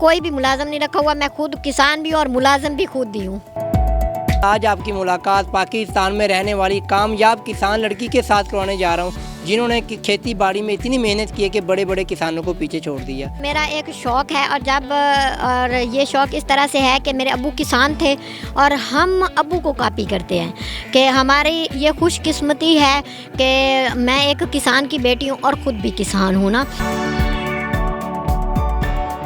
कोई भी मुलाजम नहीं रखा हुआ, मैं खुद किसान भी हूँ और मुलाजम भी खुद ही हूँ। आज आपकी मुलाकात पाकिस्तान में रहने वाली कामयाब किसान लड़की के साथ करवाने जा रहा हूँ, जिन्होंने खेती बाड़ी में इतनी मेहनत की है कि बड़े बड़े किसानों को पीछे छोड़ दिया। मेरा एक शौक़ है और ये शौक़ इस तरह से है कि मेरे अब्बू किसान थे और हम अब्बू को कॉपी करते हैं कि हमारी ये खुशकिस्मती है कि मैं एक किसान की बेटी हूँ और ख़ुद भी किसान हूँ ना।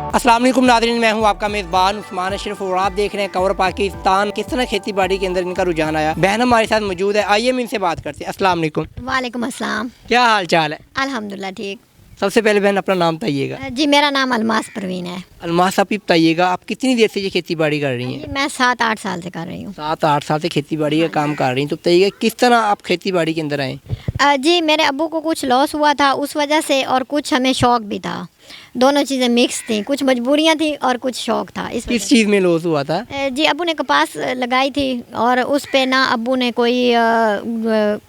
अस्सलाम वालेकुम नाज़रीन, मैं हूं आपका मेज़बान उस्मान अशरफ और आप देख रहे हैं कवर पाकिस्तान। किस तरह खेती बाड़ी के अंदर इनका रुझान आया। बहन हमारे साथ मौजूद है, आइए हम इनसे बात करते हैं। अस्सलाम वालेकुम। वालेकुम अस्सलाम। क्या हाल चाल है? अल्हम्दुलिल्लाह ठीक। सबसे पहले बहन अपना नाम बताइएगा। जी मेरा नाम अलमास परवीन है। अलमास, आप ही बताइएगा आप कितनी देर से ये खेती बाड़ी कर रही हैं? मैं 7-8 साल से कर रही हूँ। 7-8 साल से खेती बाड़ी का काम कर रही हैं, तो बताइएगा किस तरह आप खेती बाड़ी के अंदर आए? जी मेरे अब्बू को कुछ लॉस हुआ था उस वजह से, और कुछ हमें शौक़ भी था, दोनों चीज़ें मिक्स थी, कुछ मजबूरियाँ थी और कुछ शौक़ था। किस चीज़ में लॉस हुआ था? जी अब्बू ने कपास लगाई थी और उस पे ना अब्बू ने कोई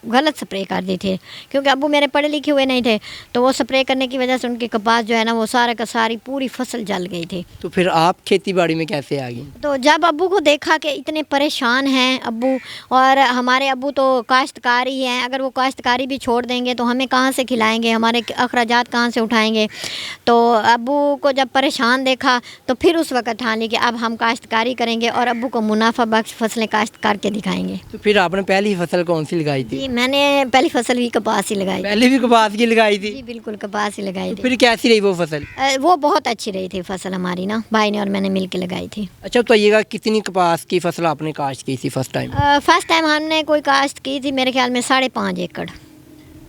गलत स्प्रे कर दी थी, क्योंकि अब्बू मेरे पढ़े लिखे हुए नहीं थे, तो वो स्प्रे करने की वजह से उनकी कपास जो है ना वो सारा का सारी पूरी फसल जल गई थी। तो फिर आप खेती बाड़ी में कैसे आ गई? तो जब अब्बू को देखा कि इतने परेशान हैं अब्बू, और हमारे अब्बू तो काश्तकारी हैं, अगर वो काश्तकारी भी छोड़ देंगे तो हमें कहाँ से खिलाएंगे, हमारे अखराजात कहाँ से उठाएंगे। तो अब्बू को जब परेशान देखा तो फिर उस वक़्त ठान ली कि अब हम काश्तकारी करेंगे और अब्बू को मुनाफा बख्श फसलें काश्त करके दिखाएंगे। तो फिर आपने पहली फसल कौन सी लगाई थी? जी मैंने पहली फसल भी कपास ही लगाई। पहले भी कपास की लगाई थी? जी बिल्कुल कपास ही लगाई थी। फिर कैसी रही वो फसल? वो बहुत अच्छी रही थी फसल हमारी ना, भाई ने और मैंने मिल के लगाई थी। अच्छा बताइएगा कितनी कपास की फसल आपने काश्त की थी फर्स्ट टाइम? फर्स्ट टाइम हमने कोई काश्त की थी मेरे ख्याल में 5.5 एकड़।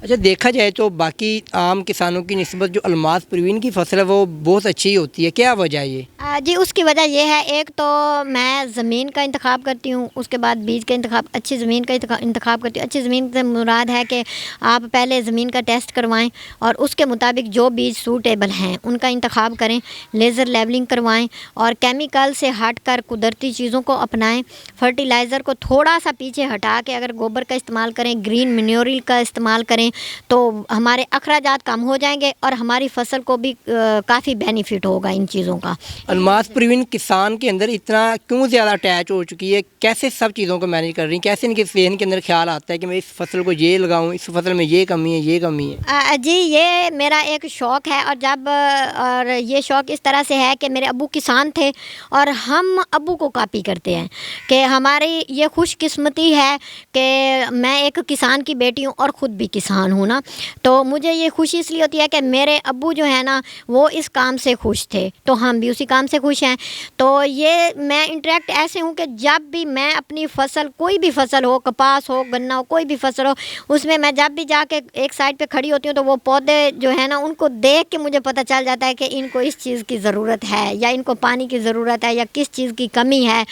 अच्छा देखा जाए तो बाकी आम किसानों की निस्बत जो अलमास परवीन की फसल है वो बहुत अच्छी होती है, क्या वजह है ये? जी उसकी वजह यह है, एक तो मैं ज़मीन का इंतखाब करती हूँ, उसके बाद बीज का इंतखाब, अच्छी ज़मीन का इंतखाब करती हूँ। अच्छी ज़मीन से मुराद है कि आप पहले ज़मीन का टेस्ट करवाएं और उसके मुताबिक जो बीज सूटेबल हैं उनका इंतखाब करें, लेज़र लेवलिंग करवाएं और केमिकल से हट कर कुदरती चीज़ों को अपनाएं। फर्टिलाइज़र को थोड़ा सा पीछे हटा के अगर गोबर का इस्तेमाल करें, ग्रीन मैन्योर का इस्तेमाल करें तो हमारे अखराजात कम हो जाएंगे और हमारी फसल को भी काफ़ी बेनिफिट होगा इन चीज़ों का। अलमास परवीन किसान के अंदर इतना क्यों ज़्यादा अटैच हो चुकी है? कैसे सब चीज़ों को मैनेज कर रही हैं? कैसे इनके ज़हन के अंदर ख्याल आता है कि मैं इस फसल को ये लगाऊं, इस फसल में ये कमी है, ये कमी है? जी ये मेरा एक शौक़ है और ये शौक़ इस तरह से है कि मेरे अब्बू किसान थे और हम अब्बू को कॉपी करते हैं कि हमारी ये खुशकिस्मती है कि मैं एक किसान की बेटी हूँ और ख़ुद भी किसान हूँ ना। तो मुझे ये खुशी इसलिए होती है कि मेरे अब्बू जो है ना वो इस काम से खुश थे, तो हम भी उसी काम से खुश हैं। तो ये मैं इंटरेक्ट ऐसे हूँ कि जब भी मैं अपनी फसल, कोई भी फसल हो, कपास हो, गन्ना हो, कोई भी फसल हो, उसमें मैं जब भी जाके एक साइड पे खड़ी होती हूँ तो वो पौधे जो है ना उनको देख के मुझे पता चल जाता है कि इनको इस चीज़ की ज़रूरत है या इनको पानी की ज़रूरत है या किस चीज़ की कमी है।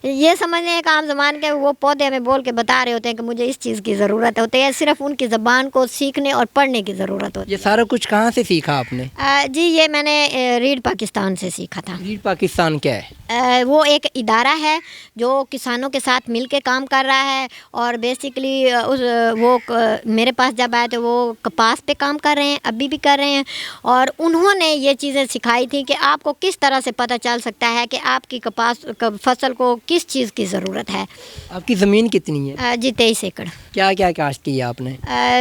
ये समझ लें एक आम ज़बान के वो पौधे हमें बोल के बता रहे होते हैं कि मुझे इस चीज़ की ज़रूरत होती है, सिर्फ उनकी ज़बान को सीखने और पढ़ने की ज़रूरत होती है। ये सारा कुछ कहाँ से सीखा आपने? जी ये मैंने रीड पाकिस्तान से सीखा था। रीड पाकिस्तान क्या है? वो एक इदारा है जो किसानों के साथ मिल के काम कर रहा है और बेसिकली मेरे पास जब आए तो वो कपास पे काम कर रहे हैं, अभी भी कर रहे हैं, और उन्होंने ये चीज़ें सिखाई थी कि आपको किस तरह से पता चल सकता है कि आपकी कपास फसल को किस चीज़ की ज़रूरत है। आपकी ज़मीन कितनी है? जी 23 एकड़। क्या क्या काश्त की है आपने?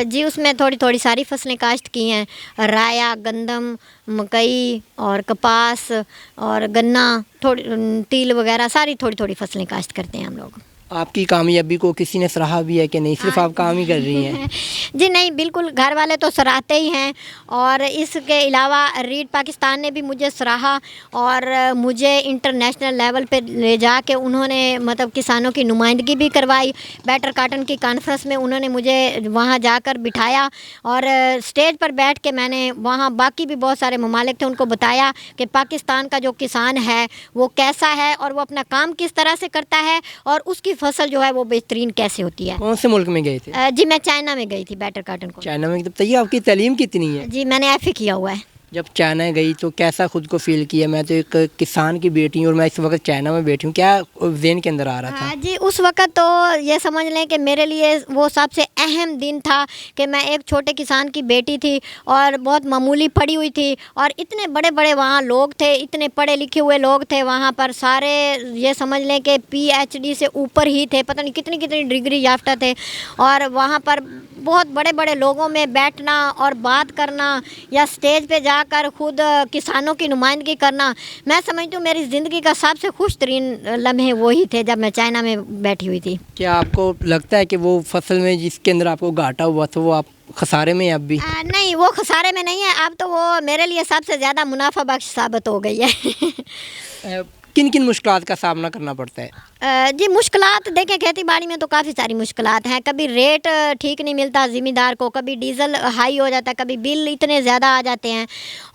जी उसमें थोड़ी थोड़ी सारी फसलें काश्त की हैं, राया, गंदम, मकई और कपास और गन्ना, थोड़ी तिल वगैरह, सारी थोड़ी थोड़ी फसलें काश्त करते हैं हम लोग। आपकी कामयाबी को किसी ने सराहा भी है कि नहीं, सिर्फ आप काम ही कर रही हैं? जी नहीं, बिल्कुल घर वाले तो सराहते ही हैं और इसके अलावा रीड पाकिस्तान ने भी मुझे सराहा और मुझे इंटरनेशनल लेवल पे ले जाके उन्होंने मतलब किसानों की नुमाइंदगी भी करवाई। बेटर काटन की कॉन्फ्रेंस में उन्होंने मुझे वहाँ जाकर बिठाया और स्टेज पर बैठ के मैंने वहाँ बाकी भी बहुत सारे ममालिक थे उनको बताया कि पाकिस्तान का जो किसान है वो कैसा है और वो अपना काम किस तरह से करता है और उसकी फसल जो है वो बेहतरीन कैसे होती है। कौन से मुल्क में गए थे? जी मैं चाइना में गई थी बेटर काटन को। चाइना में? तो बताइए आपकी तालीम कितनी है? जी मैंने एफए किया हुआ है। जब चाइना गई तो कैसा खुद को फील किया? मैं तो एक किसान की बेटी हूँ और मैं इस वक्त चाइना में बैठी हूँ, क्या ज़हन के अंदर आ रहा था? हाँ जी, उस वक़्त तो ये समझ लें कि मेरे लिए वो सबसे अहम दिन था कि मैं एक छोटे किसान की बेटी थी और बहुत मामूली पढ़ी हुई थी और इतने बड़े-बड़े वहाँ लोग थे, इतने पढ़े लिखे हुए लोग थे वहाँ पर सारे, ये समझ लें कि पीएचडी से ऊपर ही थे, पता नहीं कितनी-कितनी डिग्री याफ्ता थे और वहाँ पर बहुत बड़े-बड़े लोगों में बैठना और बात करना या स्टेज पे जाकर खुद किसानों की नुमाइंदगी करना, मैं समझती हूँ मेरी ज़िंदगी का सबसे खुश तरीन लम्हे वही थे जब मैं चाइना में बैठी हुई थी। क्या आपको लगता है कि वो फसल में जिसके अंदर आपको घाटा हुआ था वो आप खसारे में हैं अब भी? नहीं, वो खसारे में नहीं है, अब तो वो मेरे लिए सबसे ज़्यादा मुनाफ़ा बख्श साबित हो गई है। किन किन मुश्किलात का सामना करना पड़ता है? जी, मुश्किलात देखें खेती बाड़ी में तो काफ़ी सारी मुश्किलात हैं। कभी रेट ठीक नहीं मिलता ज़िमींदार को, कभी डीज़ल हाई हो जाता है, कभी बिल इतने ज़्यादा आ जाते हैं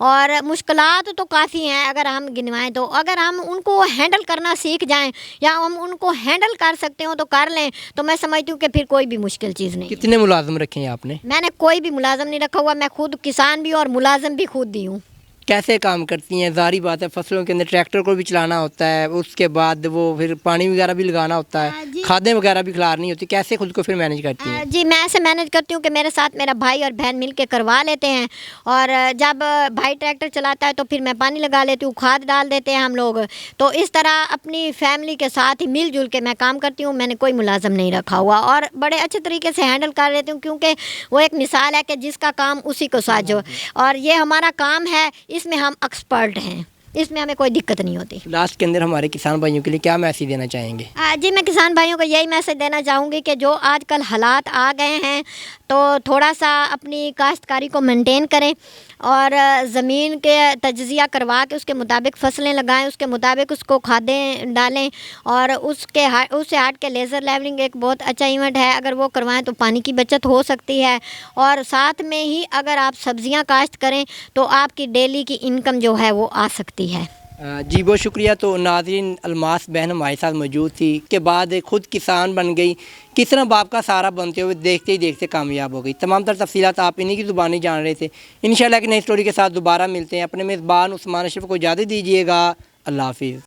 और मुश्किलात तो काफ़ी हैं अगर हम गिनवाएँ तो। अगर हम उनको हैंडल करना सीख जाएँ या हम उनको हैंडल कर सकते हो तो कर लें, तो मैं समझती हूँ कि फिर कोई भी मुश्किल चीज़ नहीं है। कितने मुलाजिम रखे हैं आपने? मैंने कोई भी मुलाज़िम नहीं रखा हुआ, मैं खुद किसान भी हूँ और मुलाज़िम भी खुद ही हूँ। कैसे काम करती हैं? ज़ाहिर बात है फसलों के अंदर ट्रैक्टर को भी चलाना होता है, उसके बाद वो फिर पानी वगैरह भी लगाना होता है, जी। खादें वगैरह भी खिलानी होती है, कैसे खुद को फिर मैनेज करती हैं? जी, मैं ऐसे मैनेज करती हूँ कि मेरे साथ मेरा भाई और बहन मिल के करवा लेते हैं और जब भाई ट्रैक्टर चलाता है तो फिर मैं पानी लगा लेती हूँ, खाद डाल देते हैं हम लोग। तो इस तरह अपनी फैमिली के साथ ही मिल-जुल के मैं काम करती हूँ, मैंने कोई मुलाज़िम नहीं रखा हुआ और बड़े अच्छे तरीके से हैंडल कर लेती हूँ क्योंकि वो एक मिसाल है कि जिसका काम उसी को साझो और ये हमारा काम है, इसमें हम एक्सपर्ट हैं, इसमें हमें कोई दिक्कत नहीं होती। लास्ट के अंदर हमारे किसान भाइयों के लिए क्या मैसेज देना चाहेंगे? जी, मैं किसान भाइयों को यही मैसेज देना चाहूँगी कि जो आजकल हालात आ गए हैं तो थोड़ा सा अपनी काश्तकारी को मेंटेन करें और ज़मीन के तज्ज़िया करवा के उसके मुताबिक फसलें लगाएं, उसके मुताबिक उसको खादें डालें और उससे हट के लेज़र लेवलिंग एक बहुत अच्छा इवेंट है, अगर वो करवाएं तो पानी की बचत हो सकती है और साथ में ही अगर आप सब्ज़ियां काश्त करें तो आपकी डेली की इनकम जो है वो आ सकती है। जी बहुत शुक्रिया। तो नाज़रीन, अलमास बहन हमारे साथ मौजूद थी के बाद खुद किसान बन गई, किस तरह बाप का सहारा बनते हुए देखते ही देखते कामयाब हो गई। तमाम तर तफसीलात आप इन्हीं की ज़ुबानी जान रहे थे। इंशाल्लाह एक नई स्टोरी के साथ दोबारा मिलते हैं। अपने मेज़बान उस्मान अशरफ को इजाज़त दीजिएगा। अल्लाह हाफिज़।